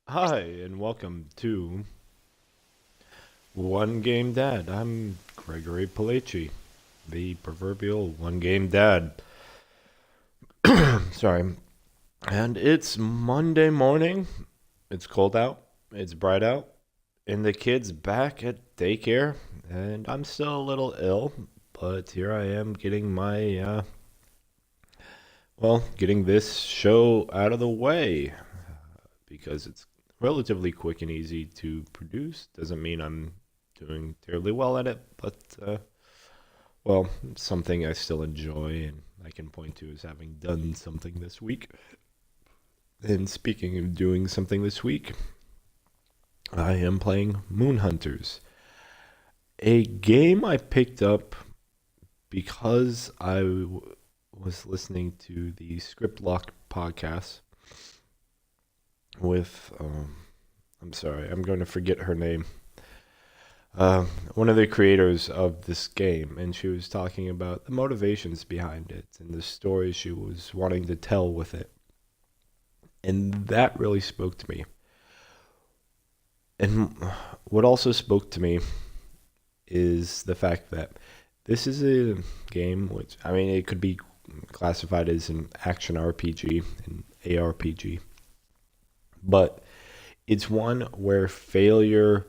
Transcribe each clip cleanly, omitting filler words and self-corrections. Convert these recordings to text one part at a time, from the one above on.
Hi, and welcome to One Game Dad. I'm Gregory Palaci, the proverbial one game dad. Sorry. And it's Monday morning. It's cold out, it's bright out, and the kid's back at daycare. And I'm still a little ill, but here I am getting getting this show out of the way because it's relatively quick and easy to produce. Doesn't mean I'm doing terribly well at it, but something I still enjoy and I can point to as having done something this week. And speaking of doing something this week, I am playing Moon Hunters, a game I picked up because was listening to the Script Lock podcast with I'm sorry, I'm going to forget her name. One of the creators of this game, and she was talking about the motivations behind it and the story she was wanting to tell with it. And that really spoke to me. And what also spoke to me is the fact that this is a game which, I mean, it could be classified as an action RPG, an ARPG, but it's one where failure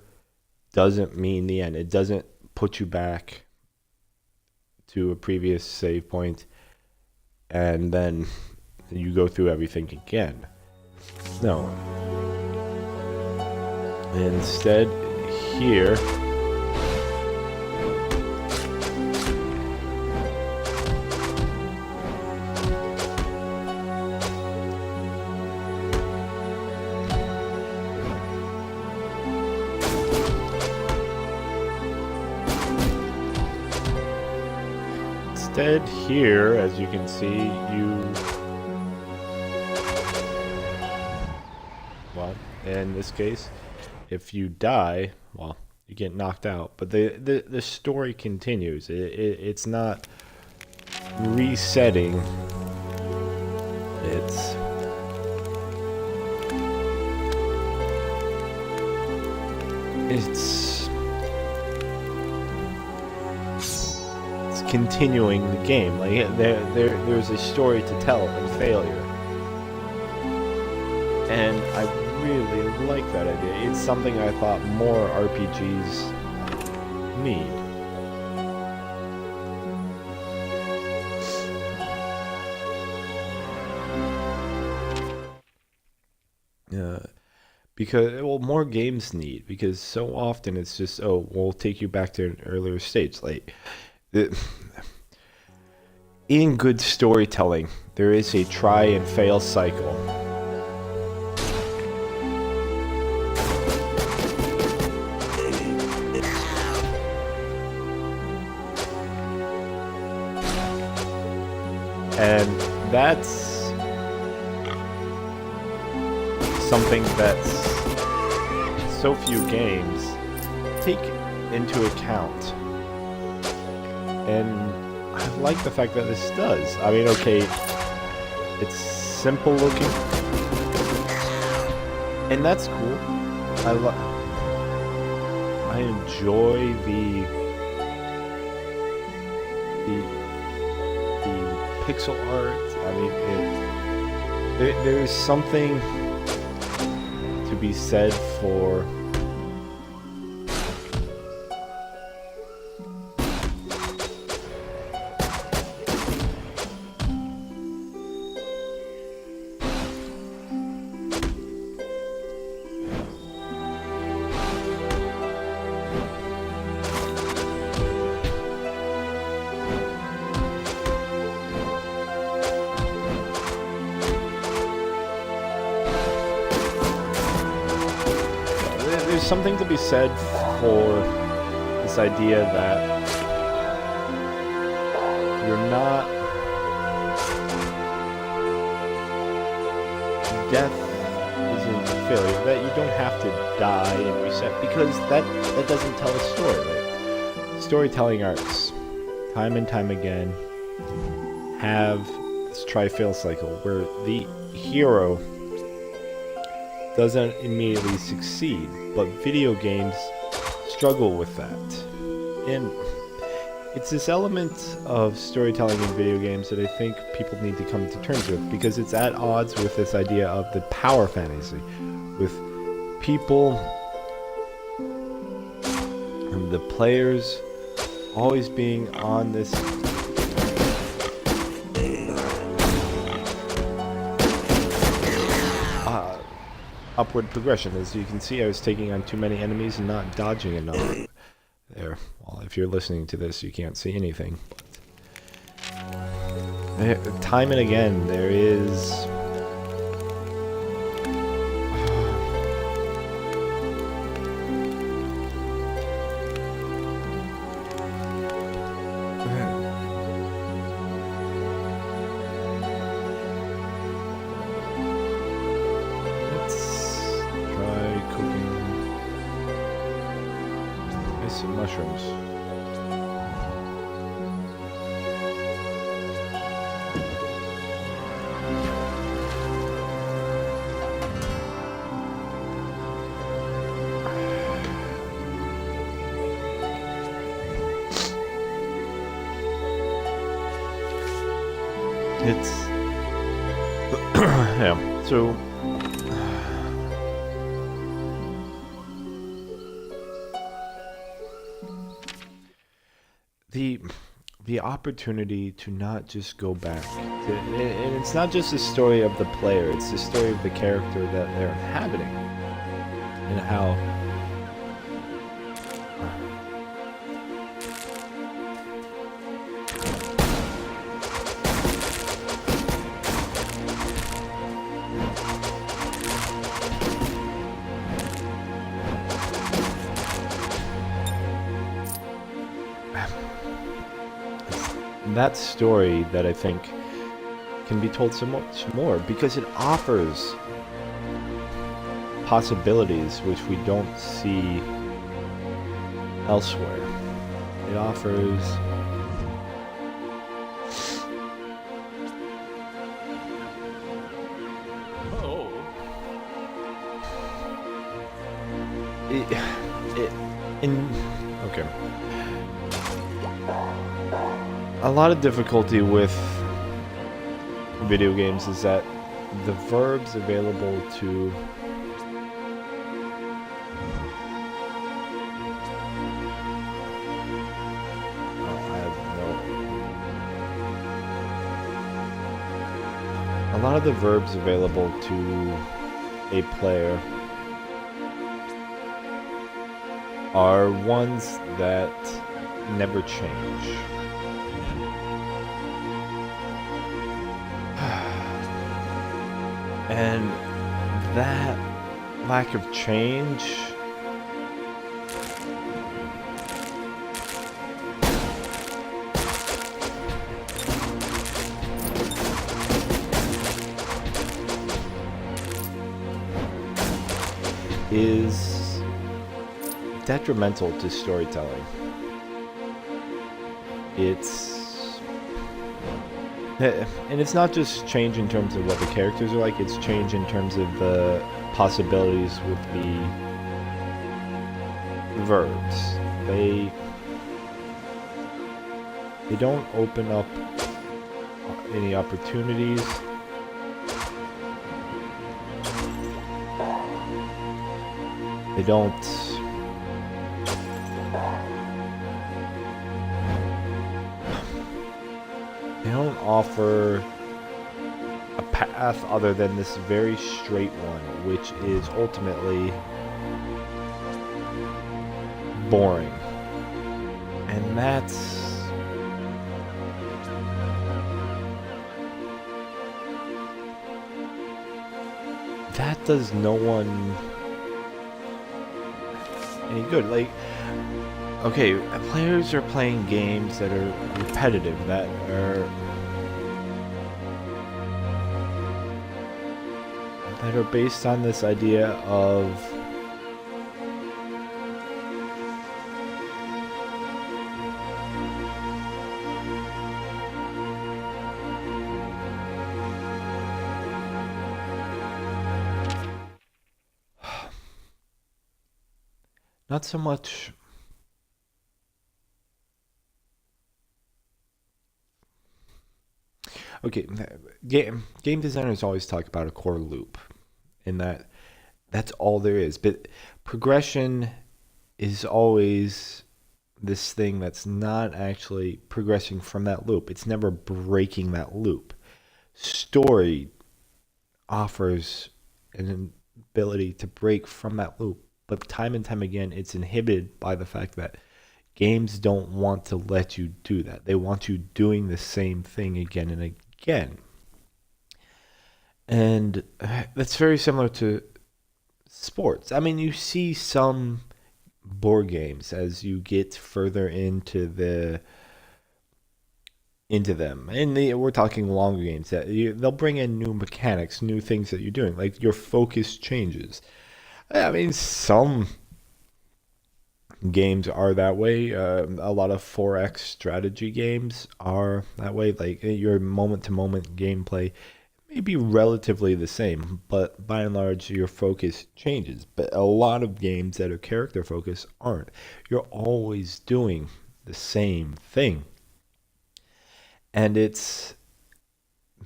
doesn't mean the end. It doesn't put you back to a previous save point and then you go through everything again. No. Instead, here, as you can see, in this case, if you die, you get knocked out. But the story continues. It's not resetting. It's it's continuing the game. Like there's a story to tell in failure, and I really like that idea. It's something I thought more RPGs need. Because more games need, because so often it's just, we'll take you back to an earlier stage. Like in good storytelling, there is a try and fail cycle. And that's something that so few games take into account. And I like the fact that this does. I mean, okay, it's simple looking, and that's cool. I enjoy the pixel art. I mean, there's something to be said for there's something to be said for this idea that you're not death isn't failure, that you don't have to die and reset, because that doesn't tell a story. Like, storytelling arts, time and time again, have this try fail cycle where the hero doesn't immediately succeed, but video games struggle with that. And it's this element of storytelling in video games that I think people need to come to terms with, because it's at odds with this idea of the power fantasy, with people and the players always being on this upward progression. As you can see, I was taking on too many enemies and not dodging enough. There. Well, if you're listening to this, you can't see anything. But time and again, there is some mushrooms. It's yeah, so the opportunity to not just go back to, and it's not just the story of the player, it's the story of the character that they're inhabiting, and how that story that I think can be told so much more, because it offers possibilities which we don't see elsewhere. It offers okay. A lot of difficulty with video games is that the verbs available to a lot of the verbs available to a player are ones that never change. And that lack of change is detrimental to storytelling. And it's not just change in terms of what the characters are like, it's change in terms of the possibilities with the verbs. They don't open up any opportunities. They don't offer a path other than this very straight one, which is ultimately boring. And that does no one any good. Like, okay, players are playing games that are repetitive, that are based on this idea of not so much. Okay, game designers always talk about a core loop, in that that's all there is. But progression is always this thing that's not actually progressing from that loop. It's never breaking that loop. Story offers an ability to break from that loop, but time and time again, it's inhibited by the fact that games don't want to let you do that. They want you doing the same thing again and again. And that's very similar to sports. I mean, you see some board games as you get further into them, and we're talking longer games that they'll bring in new mechanics, new things that you're doing, like your focus changes. I mean, some games are that way. A lot of 4X strategy games are that way. Like your moment to moment gameplay may be relatively the same, but by and large, your focus changes. But a lot of games that are character focused aren't. You're always doing the same thing. And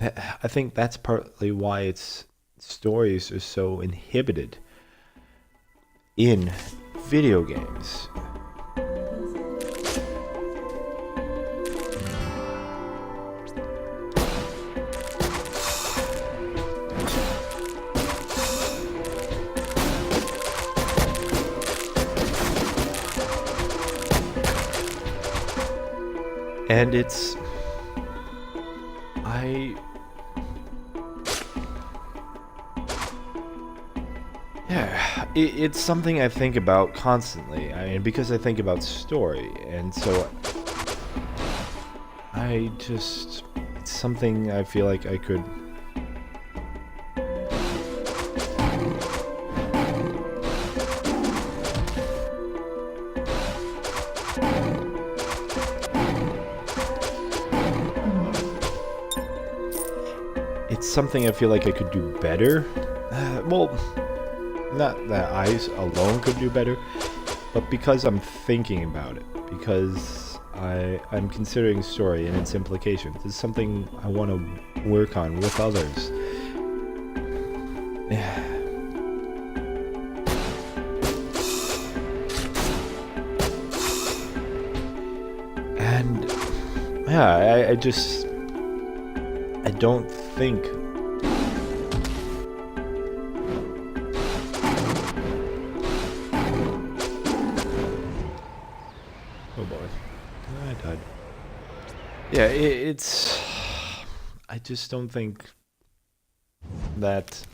I think that's partly why its stories are so inhibited in video games. And it's something I think about constantly. I mean, because I think about story, and so it's something I feel like I could. It's something I feel like I could do better. Well, not that I alone could do better, but because I'm thinking about it, because I'm considering story and its implications. It's something I want to work on with others. And yeah, I don't think. Oh boy, I died. Yeah, I just don't think that.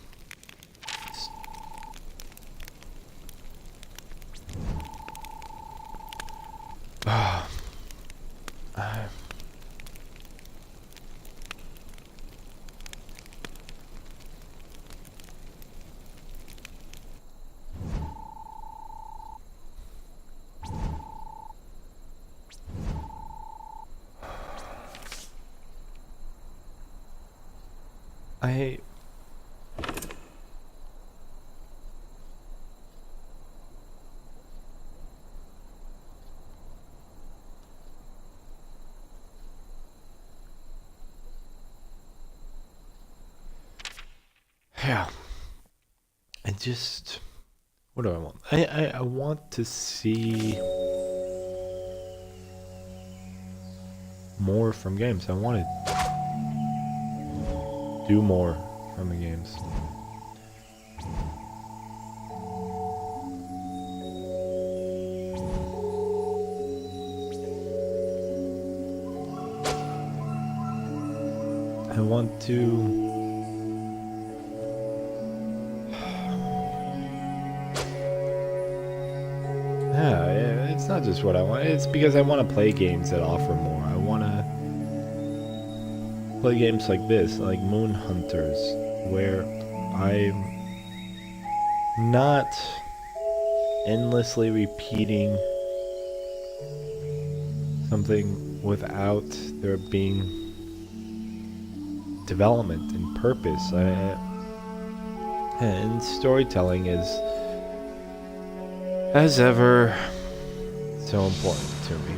I yeah, I just what do I want? I want to see more from games. I want to do more from the games. I want to. Yeah, it's not just what I want. It's because I want to play games that offer more. I want to play games like this, like Moon Hunters, where I'm not endlessly repeating something without there being development and purpose. And storytelling is as ever, so important to me.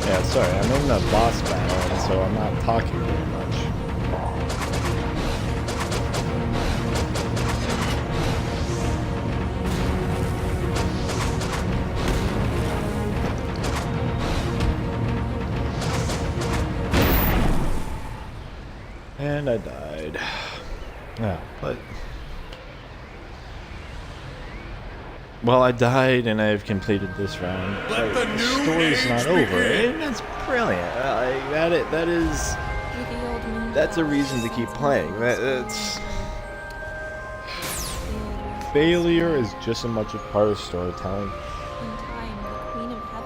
Yeah, sorry, I'm in the boss battle, and so I'm not talking very much. And I died. Yeah, but... Well, I died and I've completed this round. The story's not over, and that's brilliant. That's a reason to keep playing. That's failure is just as much a part of storytelling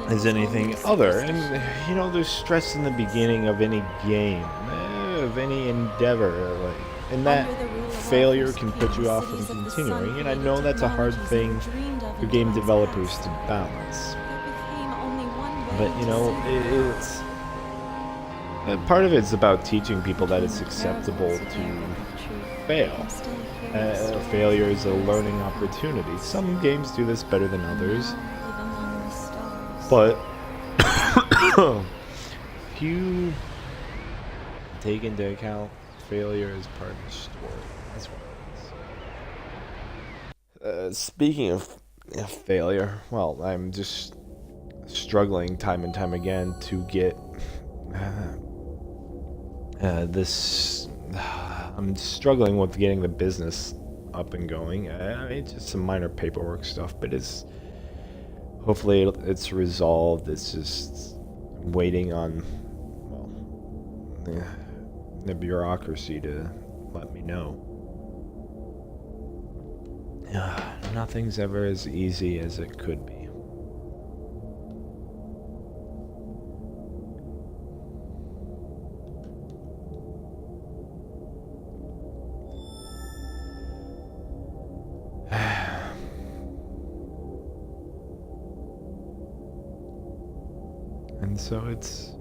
as anything other. And you know, there's stress in the beginning of any game, of any endeavor, and that failure can put you off from continuing. And I know that's a hard thing for game developers to balance. But you know, it's part of it's about teaching people that it's acceptable to fail. Failure is a learning opportunity. Some games do this better than others, but if you take into account failure as part of the story, that's what it is. Speaking of failure, well, I'm just struggling time and time again to get this. I'm struggling with getting the business up and going. I mean, just some minor paperwork stuff, but hopefully it's resolved. It's just waiting on, well, the bureaucracy to let me know. Nothing's ever as easy as it could be. And so it's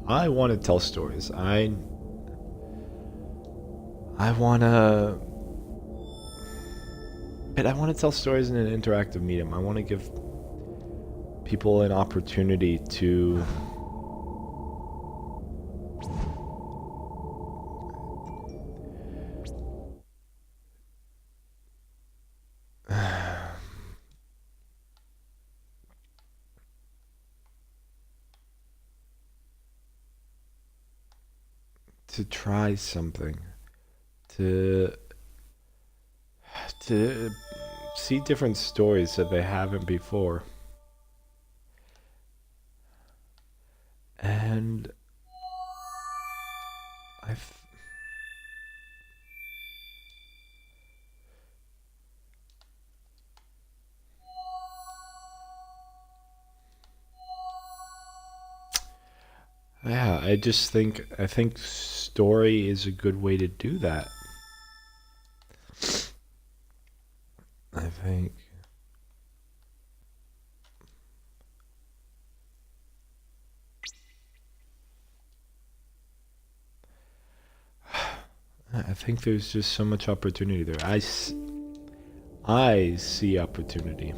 I want to tell stories. I want to, but I want to tell stories in an interactive medium. I want to give people an opportunity to try something, to see different stories that they haven't before. And Yeah, I think story is a good way to do that. I think I think there's just so much opportunity there. I see opportunity.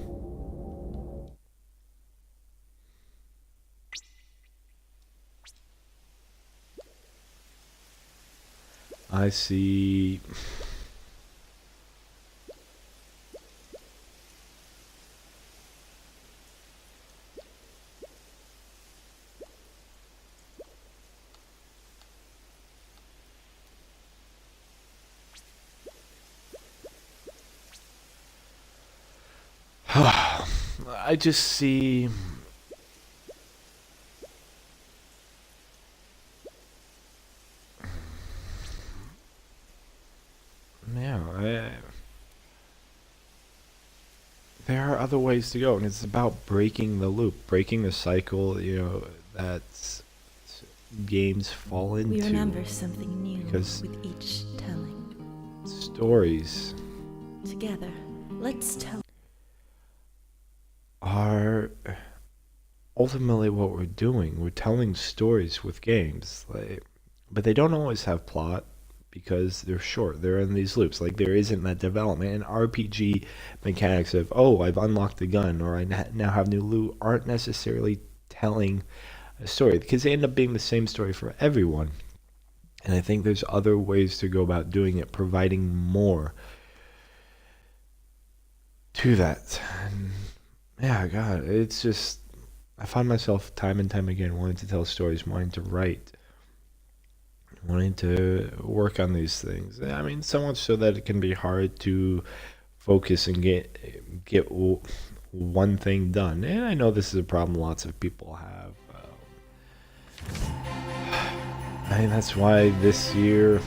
I see. I just see. Yeah, there are other ways to go, and it's about breaking the loop, breaking the cycle. That games fall We into remember something new because with each telling. stories Together, let's tell. are ultimately what we're doing. We're telling stories with games, but they don't always have plot because they're short. They're in these loops. Like there isn't that development. And RPG mechanics of I've unlocked the gun or now have new loot aren't necessarily telling a story because they end up being the same story for everyone. And I think there's other ways to go about doing it, providing more to that. And yeah, God, it's just I find myself time and time again wanting to tell stories, wanting to write, wanting to work on these things. I mean, so much so that it can be hard to focus and get one thing done. And I know this is a problem lots of people have. I mean, that's why this year.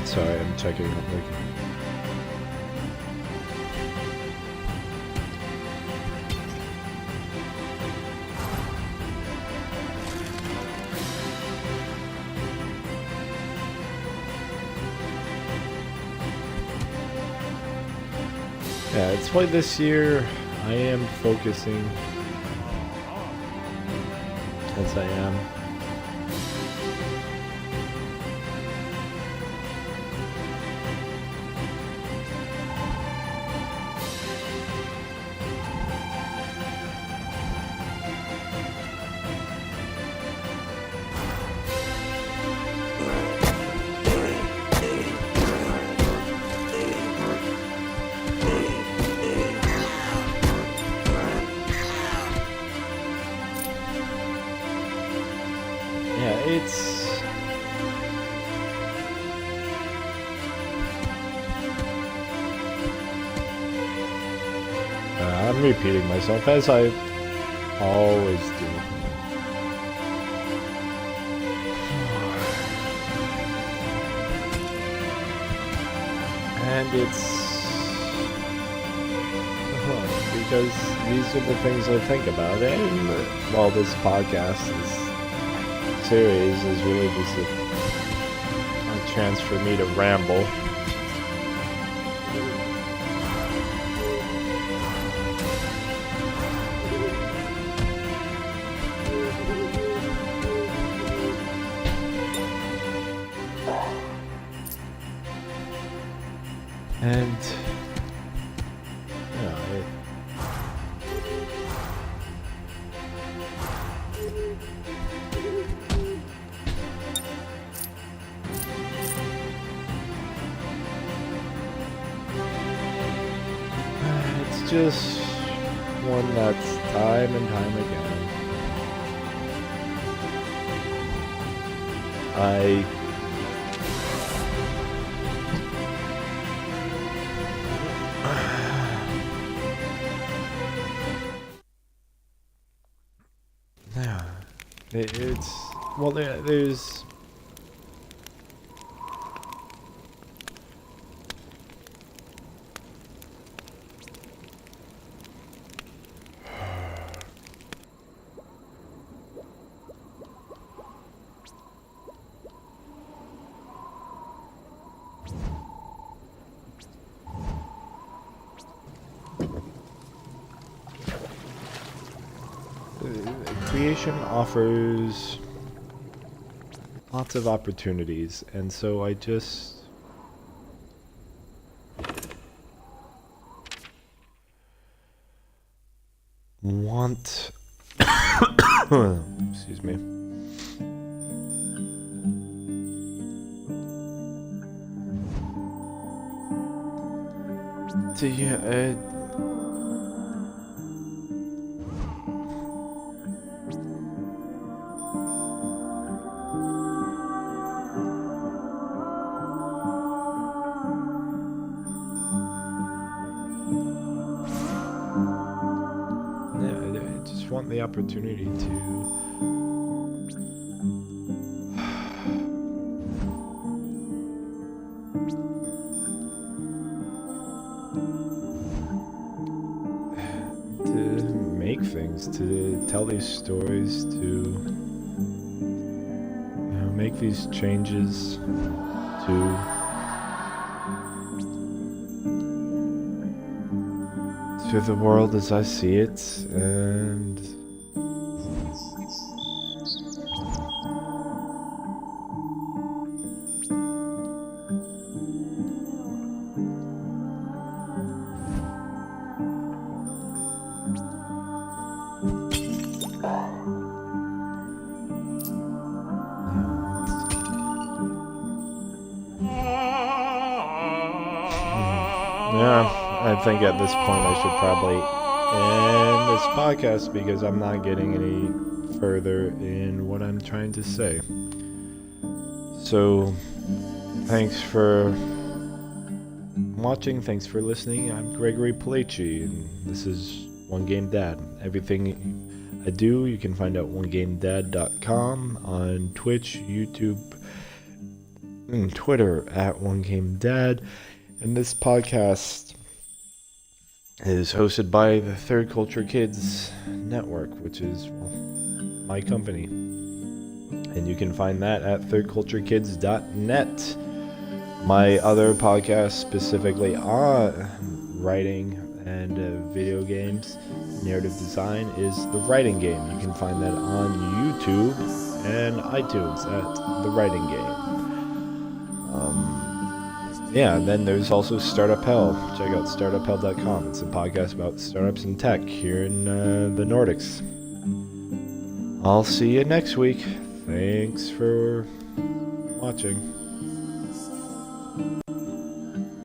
Sorry, I'm checking up. Yeah, it's why this year I am focusing, as I am. Yeah, I'm repeating myself as I always do. And it's because these are the things I think about. And while this podcast series is really just a chance for me to ramble. And it's just one that's time and time again. Yeah, it's well. There's education offers lots of opportunities, and so I just want excuse me. I just want the opportunity to make things, to tell these stories, to make these changes, to the world as I see it, and I think at this point I should probably end this podcast because I'm not getting any further in what I'm trying to say. So, thanks for watching, thanks for listening. I'm Gregory Palaci, and this is One Game Dad. Everything I do, you can find out at onegamedad.com, on Twitch, YouTube, and Twitter at OneGameDad. And this podcast is hosted by the Third Culture Kids Network, which is my company. And you can find that at thirdculturekids.net. My other podcast, specifically on writing and video games, narrative design, is The Writing Game. You can find that on YouTube and iTunes at The Writing Game. And then there's also Startup Hell. Check out startuphell.com. It's a podcast about startups and tech here in the Nordics. I'll see you next week. Thanks for watching.